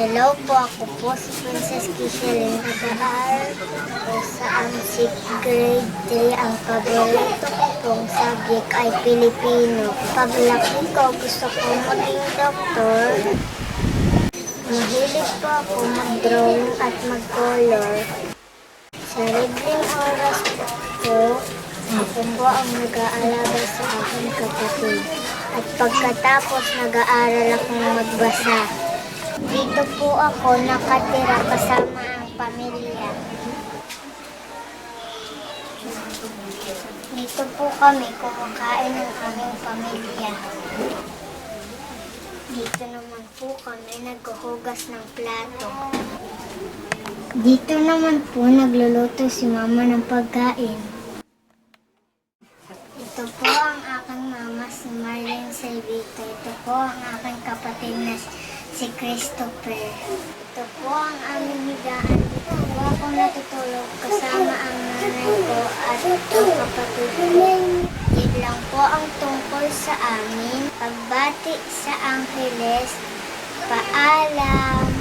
Hello po, ako po si Princess Kishelin. Nag-aaral po sa 6th grade 3. Ang paborito ko pong subject ay Pilipino. Paglaki ko, gusto ko maging doktor. Mahilig po ako mag-drawing at mag-color. Sa libreng oras po, ako po ang nag-aalaga sa aking kapatid. At pagkatapos, nag-aaral akong magbasa. Dito po ako nakatira kasama ang pamilya. Dito po kami kumakain ng aming pamilya. Dito naman po kami naghuhugas ng plato. Dito naman po nagluluto si mama ng pagkain. Ito po ang aking mama, si Marlene Selvito. Ito po ang aking kapatid na si Christopher. Ito po ang aming higaan. Dito po ako natutulog kasama ang nanay ko at ang kapatid ko. Yun lang po ang tungkol sa amin. Pagbati sa Angeles. Paalam!